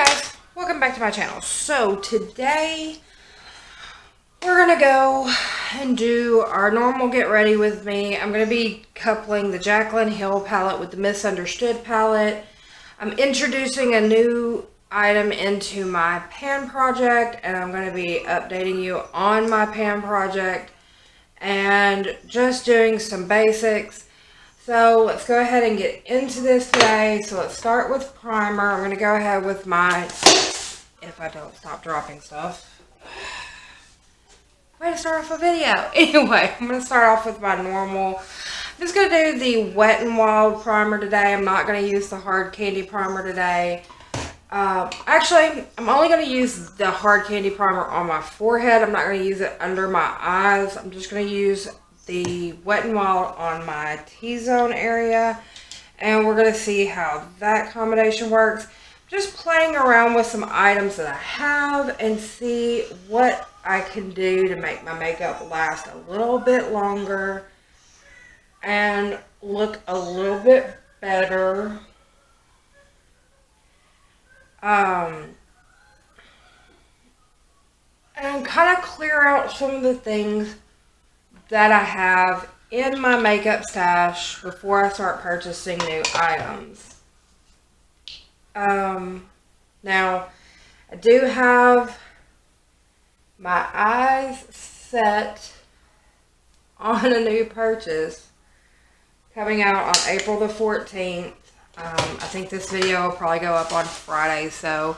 guys, welcome back to my channel. So today we're gonna go and do our normal get ready with me. I'm gonna be coupling the Jaclyn Hill palette with the Misunderstood palette. I'm introducing a new item into my pan project, and I'm gonna be updating you on my pan project and just doing some basics. So let's go ahead and get into this today. So let's start with primer. I'm going to go ahead with my, if I don't stop dropping stuff. Way to start off a video. Anyway, I'm going to start off with my normal. I'm just going to do the Wet n Wild primer today. I'm not going to use the hard candy primer today. Actually, I'm only going to use the hard candy primer on my forehead. I'm not going to use it under my eyes. I'm just going to use the Wet n Wild on my T-zone area, and we're going to see how that combination works. Just playing around with some items that I have and see what I can do to make my makeup last a little bit longer and look a little bit better. And kind of clear out some of the things that I have in my makeup stash before I start purchasing new items. Now, I do have my eyes set on a new purchase coming out on April the 14th. I think this video will probably go up on Friday, so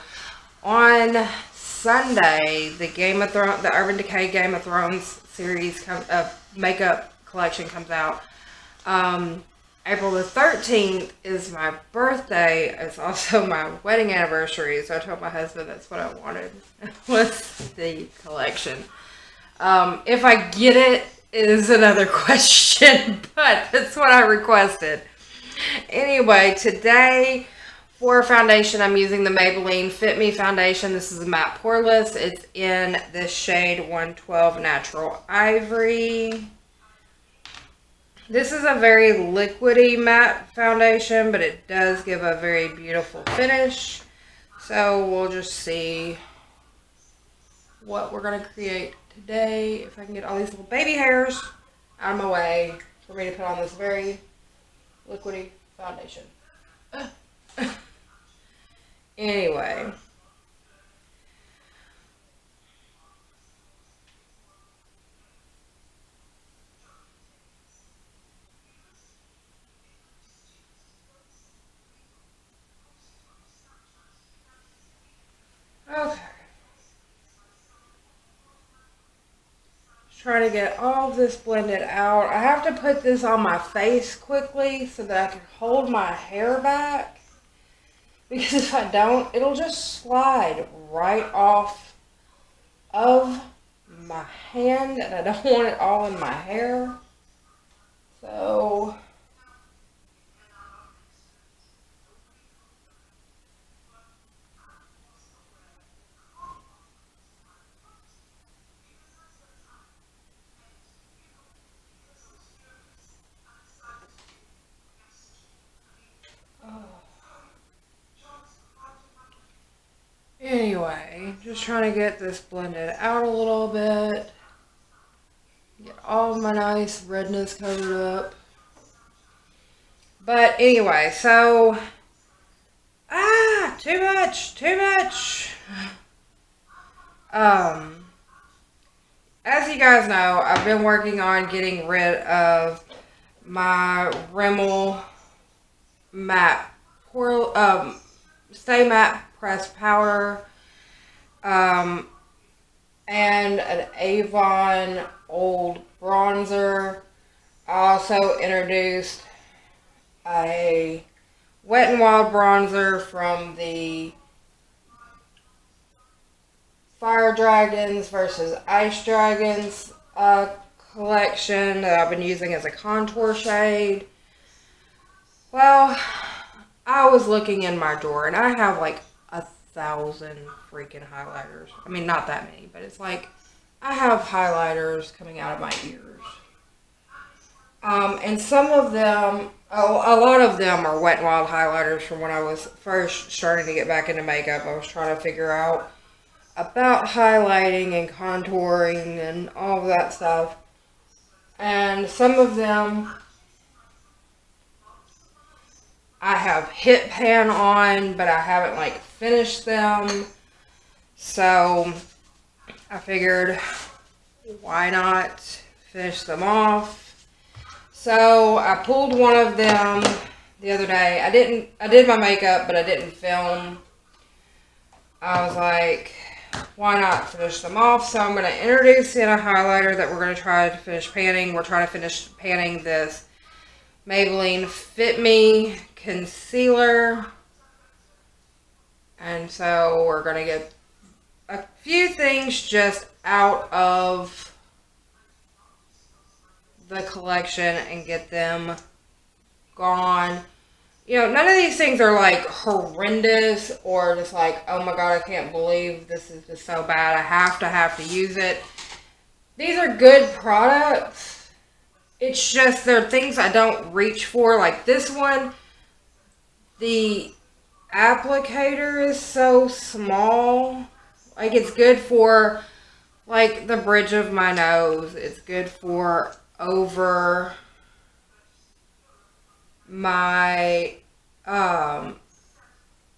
on Sunday, the Urban Decay Game of Thrones series makeup collection comes out. April the 13th is my birthday. It's also my wedding anniversary, so I told my husband that's what I wanted was the collection. If I get it is another question, but that's what I requested. Anyway, today for foundation, I'm using the Maybelline Fit Me foundation. This is a matte poreless. It's in the shade 112 Natural Ivory. This is a very liquidy matte foundation, but it does give a very beautiful finish. So we'll just see what we're going to create today. If I can get all these little baby hairs out of my way for me to put on this very liquidy foundation. Anyway. Okay. Just trying to get all of this blended out. I have to put this on my face quickly so that I can hold my hair back. Because if I don't, it'll just slide right off of my hand, and I don't want it all in my hair. So anyway, just trying to get this blended out a little bit. Get all of my nice redness covered up. But anyway, so too much. As you guys know, I've been working on getting rid of my Rimmel matte Stay Matte pressed powder, and an Avon old bronzer. I also introduced a Wet n Wild bronzer from the Fire Dragons versus Ice Dragons collection that I've been using as a contour shade. Well, I was looking in my drawer and I have like 1,000 freaking highlighters. I mean, not that many, but it's like I have highlighters coming out of my ears. And some of them a lot of them are Wet n Wild highlighters from when I was first starting to get back into makeup. I was trying to figure out about highlighting and contouring and all of that stuff. And some of them I have hit pan on, but I haven't like finished them. So I figured, why not finish them off? So I pulled one of them the other day. I did my makeup, but I didn't film. I was like, why not finish them off? So I'm going to introduce in a highlighter that we're going to try to finish panning. We're trying to finish panning this Maybelline Fit Me concealer. And so we're going to get a few things just out of the collection and get them gone. You know, none of these things are like horrendous or just like, oh my god, I can't believe this is just so bad. I have to use it. These are good products. It's just they're things I don't reach for. Like this one, the applicator is so small. Like it's good for like the bridge of my nose. It's good for over my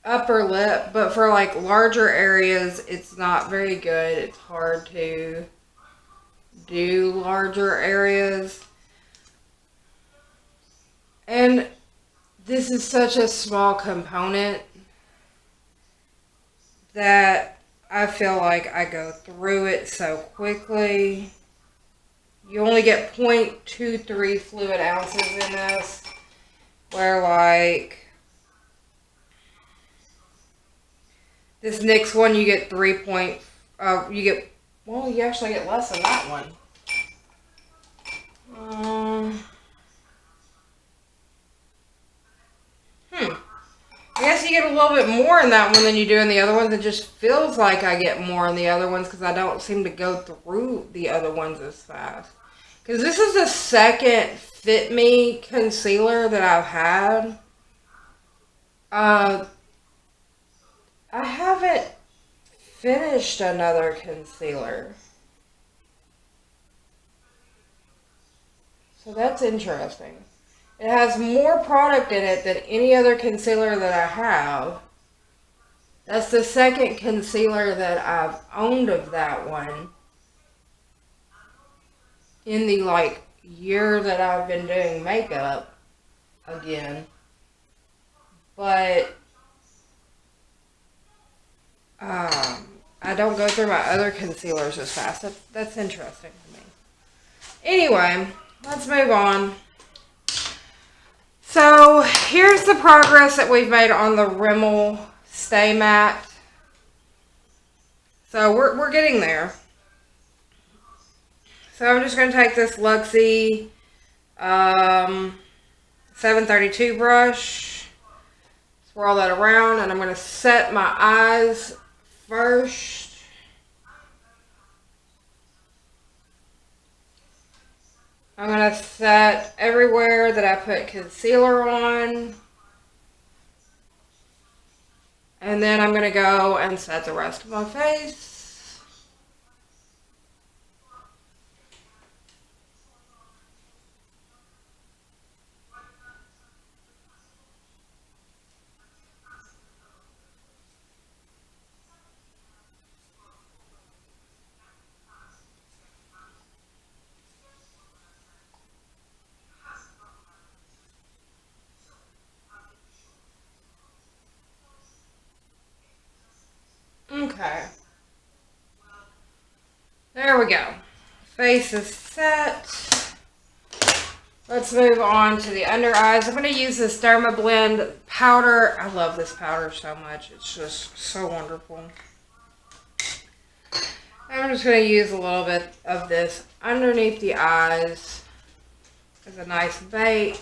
upper lip, but for like larger areas it's not very good. It's hard to do larger areas, and this is such a small component that I feel like I go through it so quickly. You only get 0.23 fluid ounces in this, where like this NYX one you get you actually get less than that one. I guess you get a little bit more in that one than you do in the other ones. It just feels like I get more in the other ones because I don't seem to go through the other ones as fast. Because this is the second Fit Me concealer that I've had. I haven't finished another concealer. So that's interesting. It has more product in it than any other concealer that I have. That's the second concealer that I've owned of that one in the like year that I've been doing makeup again. But I don't go through my other concealers as fast. That's interesting to me. Anyway, let's move on. So here's the progress that we've made on the Rimmel Stay Matte. So we're getting there. So I'm just going to take this Luxie 732 brush, swirl that around, and I'm going to set my eyes first. I'm going to set everywhere that I put concealer on. And then I'm going to go and set the rest of my face. Okay. There we go. Face is set. Let's move on to the under eyes. I'm going to use this Derma Blend powder. I love this powder so much. It's just so wonderful. I'm just going to use a little bit of this underneath the eyes as a nice bake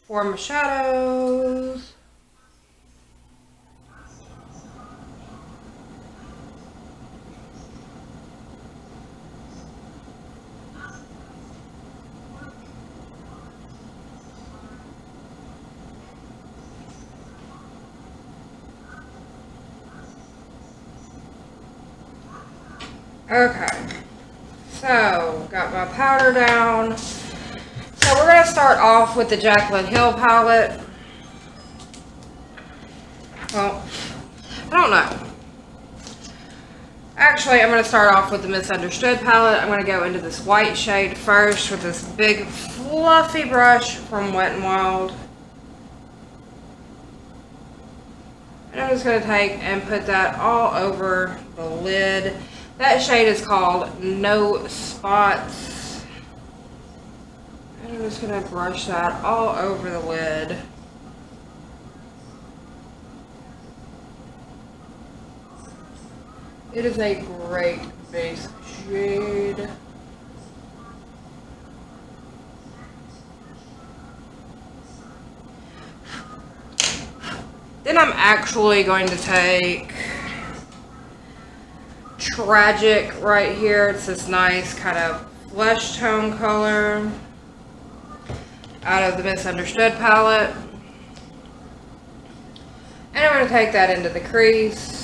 for my shadows. Okay. So, got my powder down. So we're going to start off with the Jaclyn Hill palette. Well, I don't know. Actually, I'm going to start off with the Misunderstood palette. I'm going to go into this white shade first with this big fluffy brush from Wet n Wild. And I'm just going to take and put that all over the lid. That shade is called No Spots. And I'm just going to brush that all over the lid. It is a great base shade. Then I'm actually going to take Tragic right here. It's this nice kind of flesh tone color out of the Misunderstood palette. And I'm going to take that into the crease.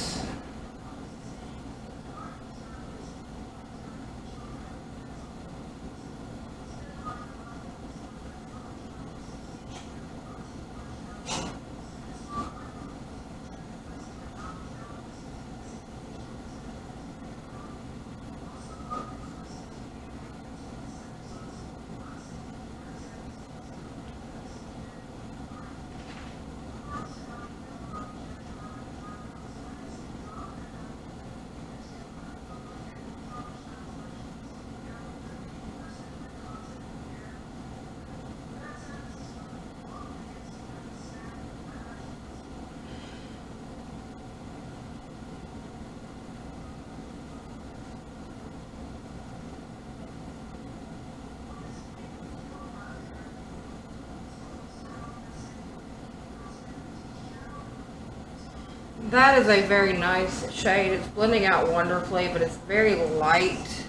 That is a very nice shade. It's blending out wonderfully, but it's very light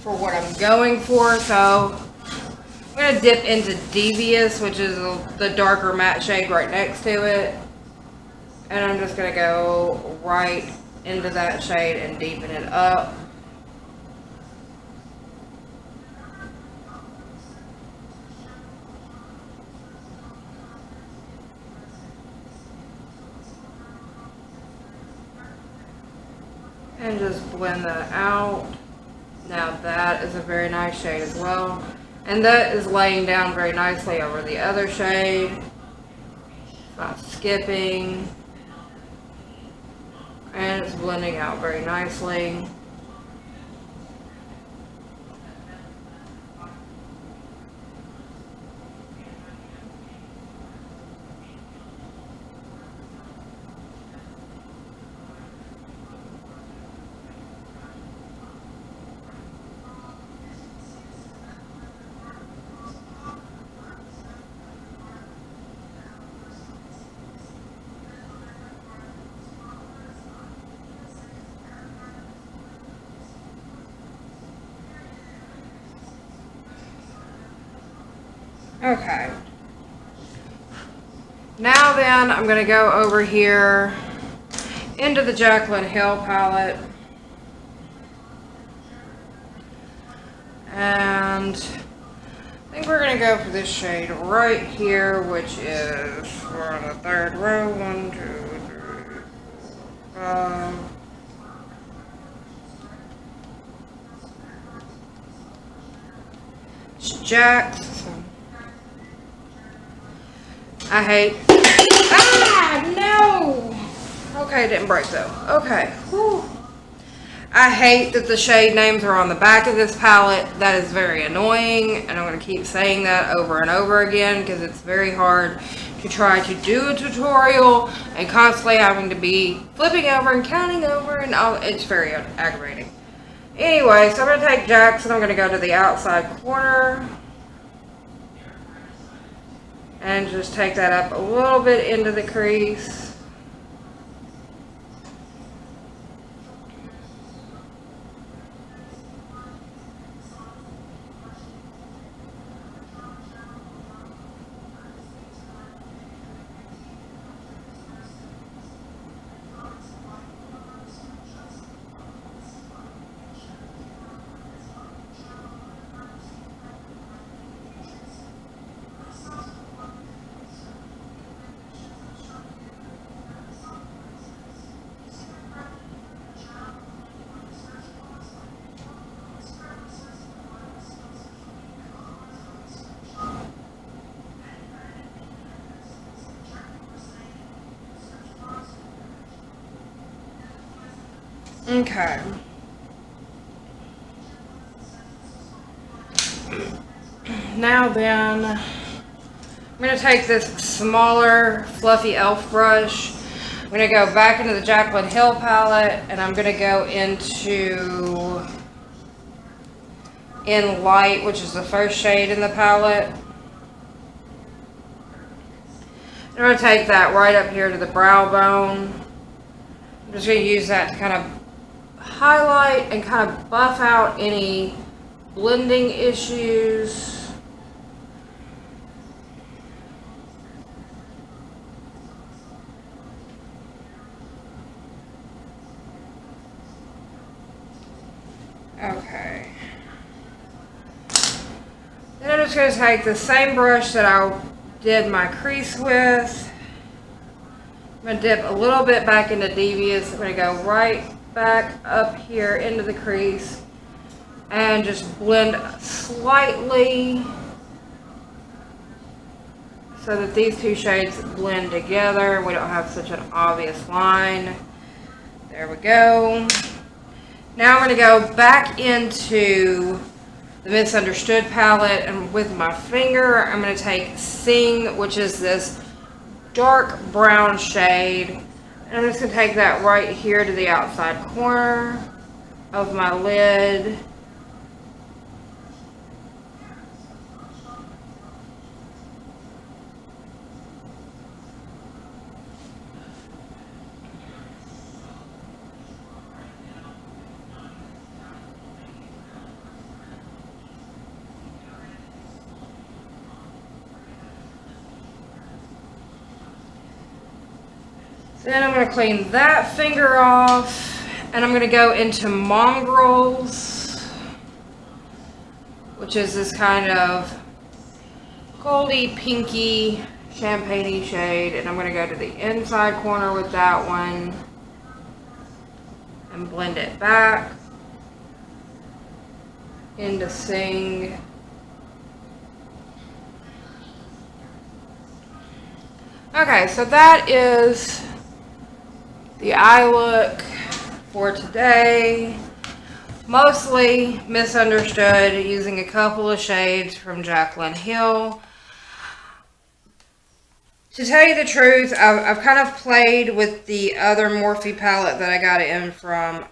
for what I'm going for. So I'm going to dip into Devious, which is the darker matte shade right next to it. And I'm just going to go right into that shade and deepen it up. And just blend that out. Now that is a very nice shade as well. And that is laying down very nicely over the other shade. It's not skipping. And it's blending out very nicely. Okay. Now then, I'm going to go over here into the Jaclyn Hill palette. And I think we're going to go for this shade right here, which is for the third row. 1, 2, 3, 4, 5. It's Jack's. I hate. Ah, no! Okay, it didn't break though. Okay. Whew. I hate that the shade names are on the back of this palette. That is very annoying, and I'm going to keep saying that over and over again because it's very hard to try to do a tutorial and constantly having to be flipping over and counting over, and all. It's very aggravating. Anyway, so I'm going to take Jack's and I'm going to go to the outside corner. And just take that up a little bit into the crease. Okay. Now then, I'm going to take this smaller fluffy elf brush. I'm going to go back into the Jaclyn Hill palette, and I'm going to go into In Light, which is the first shade in the palette. I'm going to take that right up here to the brow bone. I'm just going to use that to kind of highlight and kind of buff out any blending issues. Okay. Then I'm just going to take the same brush that I did my crease with. I'm going to dip a little bit back into Devious. I'm going to go right back up here into the crease and just blend slightly so that these two shades blend together. We don't have such an obvious line. There we go. Now I'm going to go back into the Misunderstood palette, and with my finger I'm going to take Sing, which is this dark brown shade, and I'm just going to take that right here to the outside corner of my lid. Then I'm going to clean that finger off, and I'm going to go into Mongrels, which is this kind of goldy, pinky, champagne-y shade, and I'm going to go to the inside corner with that one and blend it back into Sing. Okay, so that is the eye look for today. Mostly Misunderstood, using a couple of shades from Jaclyn Hill. To tell you the truth, I've kind of played with the other Morphe palette that I got in from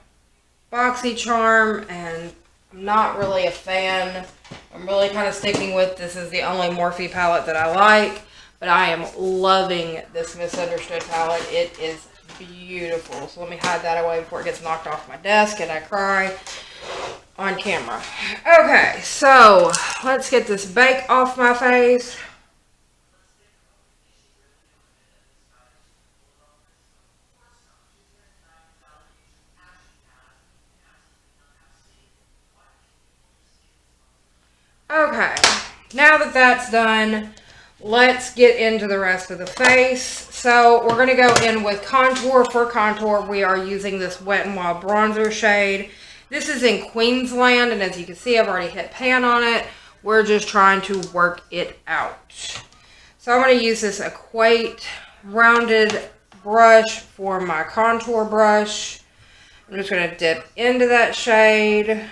BoxyCharm, and I'm not really a fan. I'm really kind of sticking with this is the only Morphe palette that I like, but I am loving this Misunderstood palette. It is beautiful. So let me hide that away before it gets knocked off my desk and I cry on camera. Okay, so let's get this bake off my face. Okay, now that that's done, let's get into the rest of the face. So we're going to go in with contour. For contour, we are using this Wet n Wild bronzer shade. This is in Queensland, and as you can see, I've already hit pan on it. We're just trying to work it out. So I'm going to use this Equate rounded brush for my contour brush. I'm just going to dip into that shade,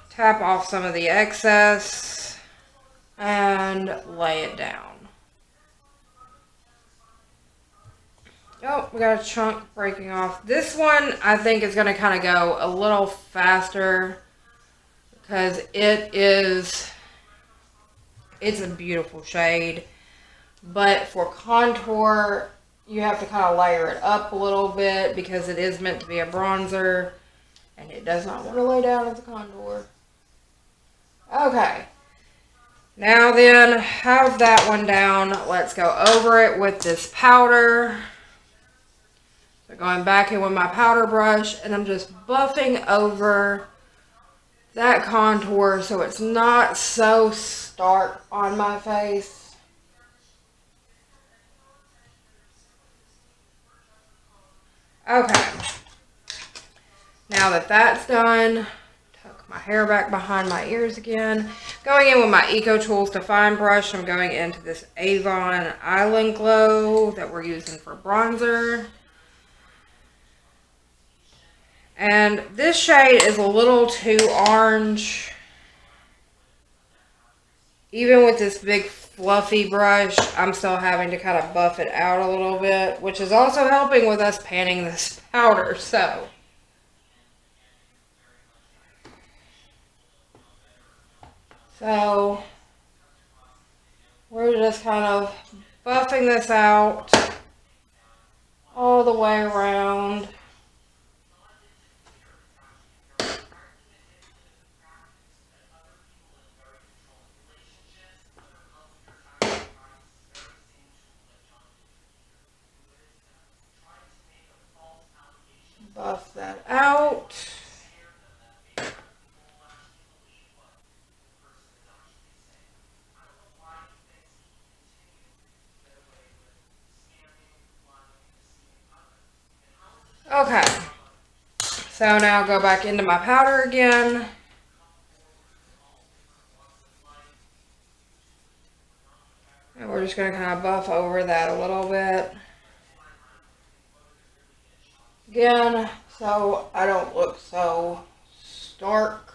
tap off some of the excess, and lay it down. Oh, we got a chunk breaking off. This one, I think, is going to kind of go a little faster because it's a beautiful shade. But for contour, you have to kind of layer it up a little bit because it is meant to be a bronzer and it does not want to lay down as a contour. Okay. Now then, have that one down. Let's go over it with this powder. So going back in with my powder brush, and I'm just buffing over that contour so it's not so stark on my face. Okay. Now that that's done, tuck my hair back behind my ears again. Going in with my Eco Tools Define Brush, I'm going into this Avon Island Glow that we're using for bronzer. And this shade is a little too orange. Even with this big fluffy brush, I'm still having to kind of buff it out a little bit, which is also helping with us panning this powder. So we're just kind of buffing this out all the way around. Buff that out. Okay, so now go back into my powder again. And we're just going to kind of buff over that a little bit. Again, so I don't look so stark.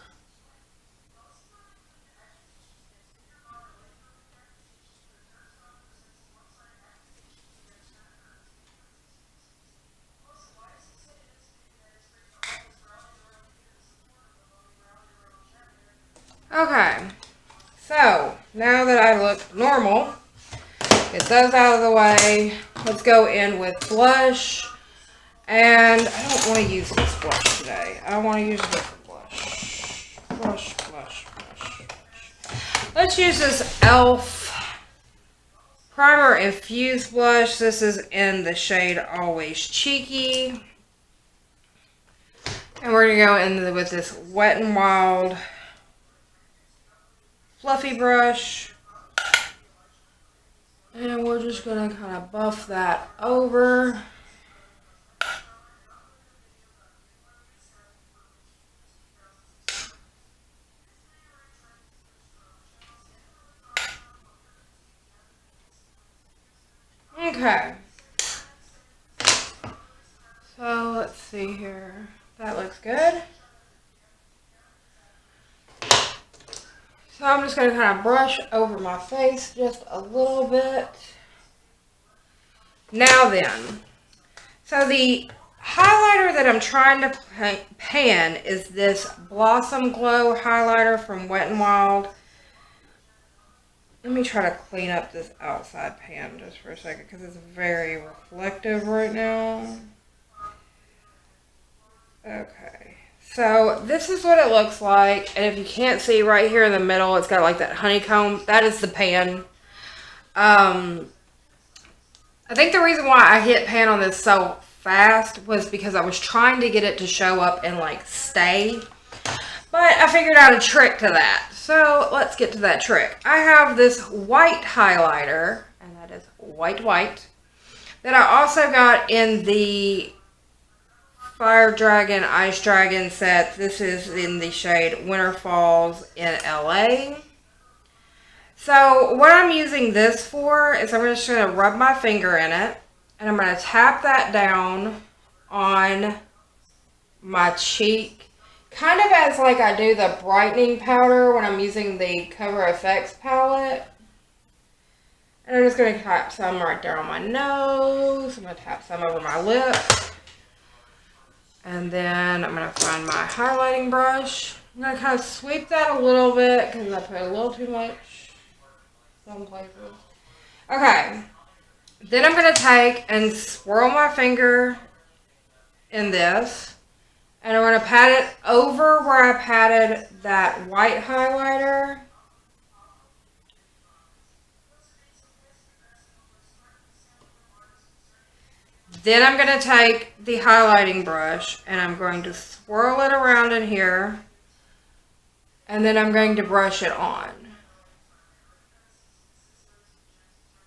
Okay, so now that I look normal, get those out of the way. Let's go in with blush. And I don't want to use this blush today. I want to use a different blush. Blush. Let's use this e.l.f. Primer Infused Blush. This is in the shade Always Cheeky. And we're going to go in with this Wet n Wild fluffy brush. And we're just going to kind of buff that over. Okay. So let's see here. That looks good. So I'm just going to kind of brush over my face just a little bit. Now then, so the highlighter that I'm trying to pan is this Blossom Glow highlighter from Wet n Wild. Let me try to clean up this outside pan just for a second because it's very reflective right now. Okay, so this is what it looks like. And if you can't see right here in the middle, it's got like that honeycomb. That is the pan. I think the reason why I hit pan on this so fast was because I was trying to get it to show up and like stay. But I figured out a trick to that. So let's get to that trick. I have this white highlighter, and that is white, that I also got in the Fire Dragon, Ice Dragon set. This is in the shade Winter Falls in LA. So what I'm using this for is I'm just going to rub my finger in it, and I'm going to tap that down on my cheek. Kind of as like I do the brightening powder when I'm using the Cover FX palette. And I'm just going to tap some right there on my nose. I'm going to tap some over my lips. And then I'm going to find my highlighting brush. I'm going to kind of sweep that a little bit because I put a little too much some places. Okay. Then I'm going to take and swirl my finger in this. And I'm going to pat it over where I patted that white highlighter. Then I'm going to take the highlighting brush and I'm going to swirl it around in here. And then I'm going to brush it on.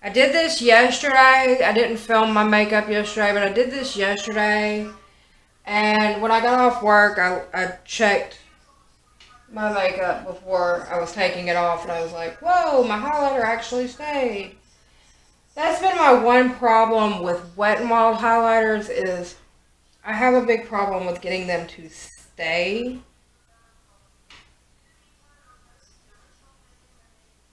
I did this yesterday. I didn't film my makeup yesterday, but I did this yesterday. And when I got off work, I checked my makeup before I was taking it off. And I was like, whoa, my highlighter actually stayed. That's been my one problem with Wet n Wild highlighters is I have a big problem with getting them to stay.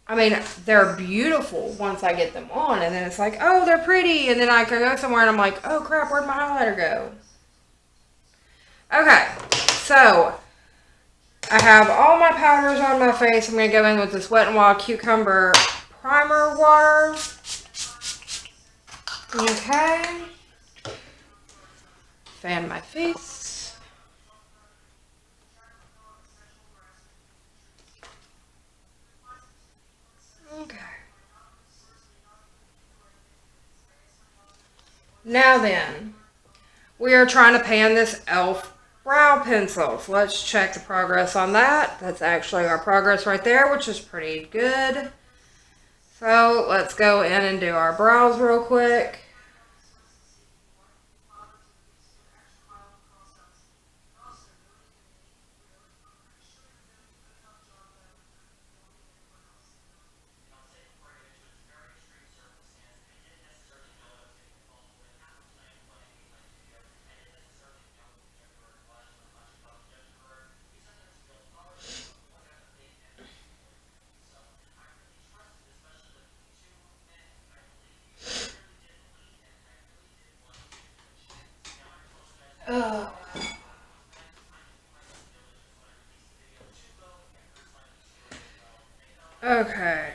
I mean, they're beautiful once I get them on, and then it's like, oh, they're pretty, and then I can go somewhere and I'm like, oh crap, where'd my highlighter go? Okay, so I have all my powders on my face. I'm going to go in with this Wet n Wild Cucumber Primer water. Okay. Fan my face. Okay. Now then, we are trying to pan this e.l.f. brow pencil. So let's check the progress on that. That's actually our progress right there, which is pretty good. So let's go in and do our brows real quick. Oh. Okay.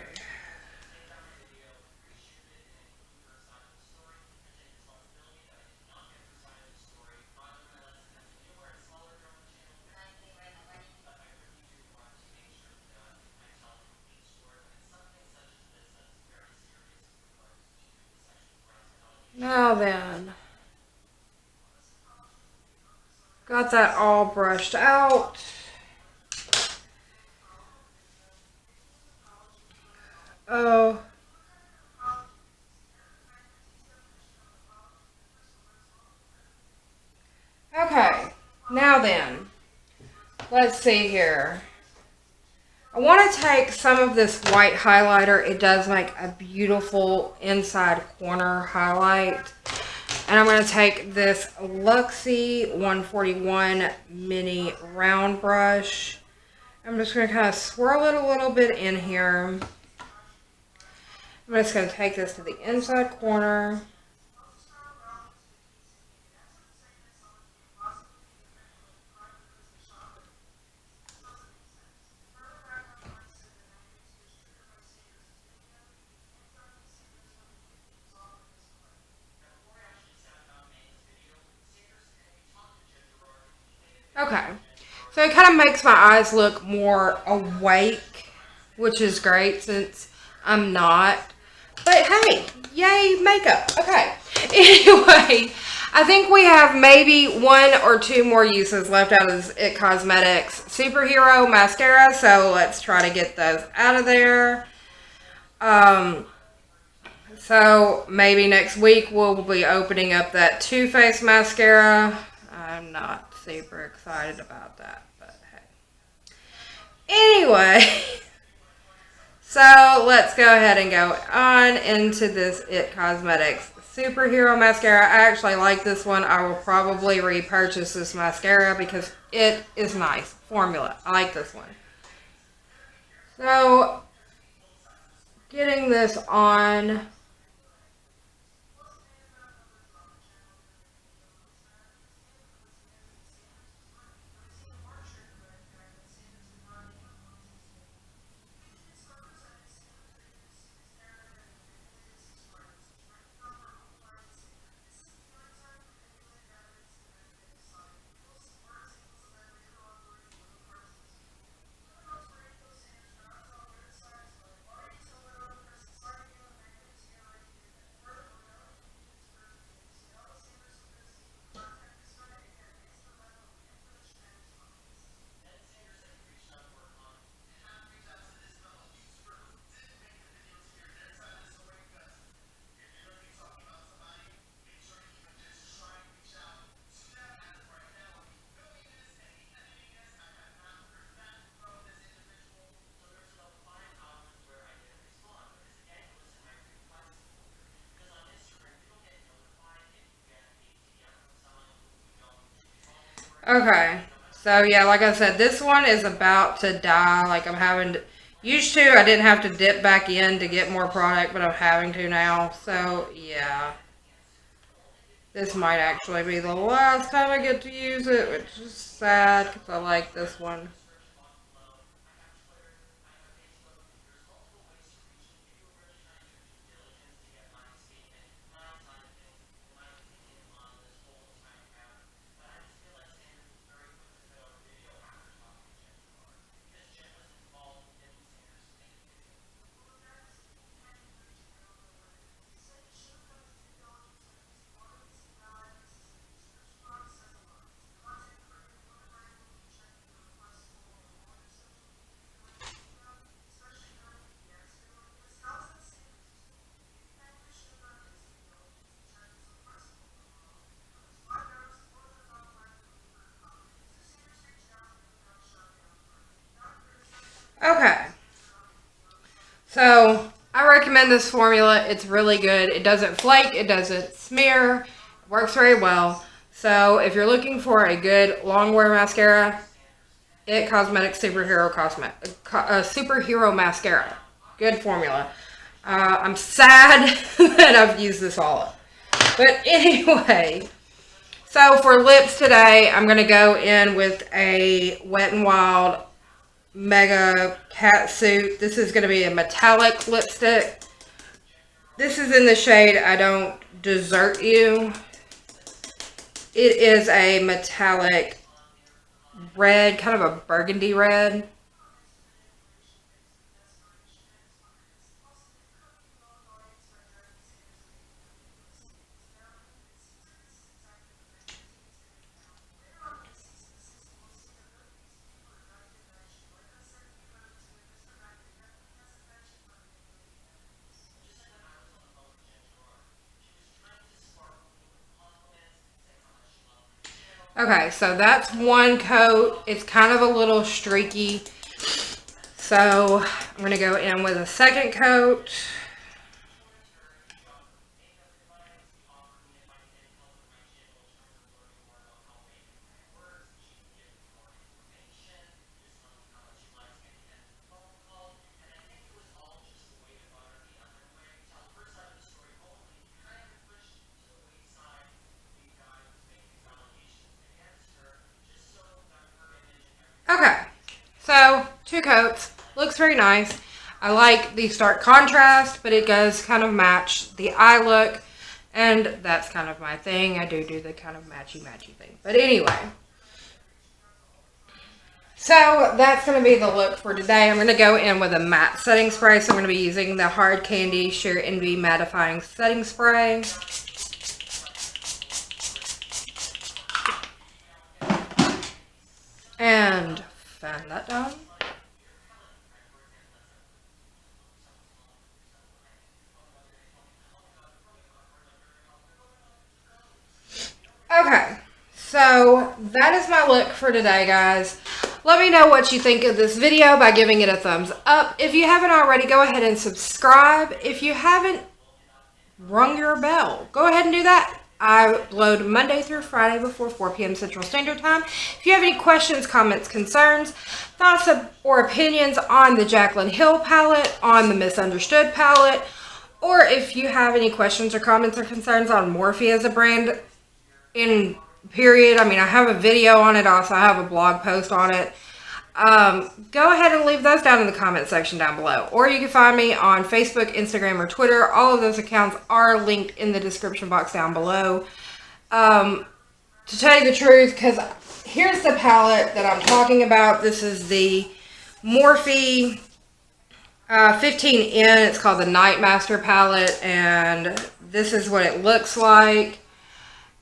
Now then, got that all brushed out. Oh. Okay, now then, let's see here. I want to take some of this white highlighter. It does make a beautiful inside corner highlight. And I'm going to take this Luxie 141 mini round brush. I'm just going to kind of swirl it a little bit in here. I'm just going to take this to the inside corner. Okay, so it kind of makes my eyes look more awake, which is great since I'm not. But hey, yay makeup. Okay, anyway, I think we have maybe 1 or 2 more uses left out of this IT Cosmetics Superhero Mascara, so let's try to get those out of there. So maybe next week we'll be opening up that Too Faced mascara. I'm not super excited about that, but hey. Anyway, so let's go ahead and go on into this IT Cosmetics Superhero Mascara. I actually like this one. I will probably repurchase this mascara because it is nice formula. I like this one. So, getting this on. Okay. So yeah, like I said, this one is about to die. Like I'm having to, used to, I didn't have to dip back in to get more product, but I'm having to now. So yeah, this might actually be the last time I get to use it, which is sad because I like this one. Okay. So I recommend this formula. It's really good. It doesn't flake. It doesn't smear. It works very well. So if you're looking for a good long wear mascara, It Cosmetics Superhero Mascara. Good formula. I'm sad that I've used this all up. But anyway, so for lips today, I'm going to go in with a Wet n Wild Mega Catsuit. This is going to be a metallic lipstick. This is in the shade I Don't Desert You. It is a metallic red, kind of a burgundy red. Okay, so that's one coat. It's kind of a little streaky. So I'm going to go in with a second coat. Okay, so 2 coats. Looks very nice. I like the stark contrast, but it does kind of match the eye look. And that's kind of my thing. I do the kind of matchy-matchy thing. But anyway. So that's going to be the look for today. I'm going to go in with a matte setting spray. So I'm going to be using the Hard Candy Sheer Envy Mattifying Setting Spray. And fan that down. Okay, so that is my look for today, guys. Let me know what you think of this video by giving it a thumbs up. If you haven't already, go ahead and subscribe. If you haven't rung your bell, go ahead and do that. I upload Monday through Friday before 4 p.m. Central Standard Time. If you have any questions, comments, concerns, thoughts or opinions on the Jaclyn Hill palette, on the Misunderstood palette, or if you have any questions or comments or concerns on Morphe as a brand in period, I mean, I have a video on it. Also, I have a blog post on it. Go ahead and leave those down in the comment section down below. Or you can find me on Facebook, Instagram, or Twitter. All of those accounts are linked in the description box down below. To tell you the truth, because here's the palette that I'm talking about. This is the Morphe 15N. It's called the Nightmaster palette, and this is what it looks like.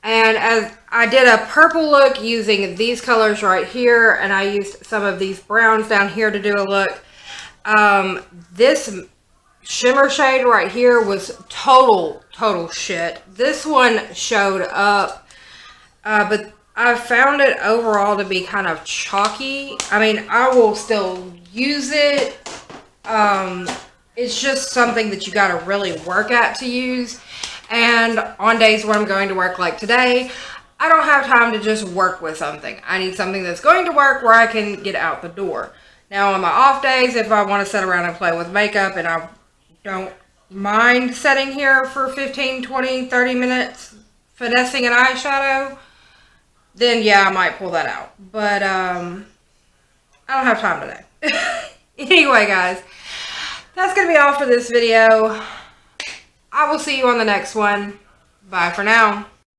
And as I did a purple look using these colors right here, and I used some of these browns down here to do a look. This shimmer shade right here was total shit. This one showed up, but I found it overall to be kind of chalky. I mean, I will still use it. It's just something that you got to really work at to use. And on days when I'm going to work like today, I don't have time to just work with something. I need something that's going to work where I can get out the door. Now on my off days, if I want to sit around and play with makeup and I don't mind sitting here for 15, 20, 30 minutes finessing an eyeshadow, then yeah, I might pull that out. But I don't have time today. Anyway, guys, that's going to be all for this video. I will see you on the next one. Bye for now.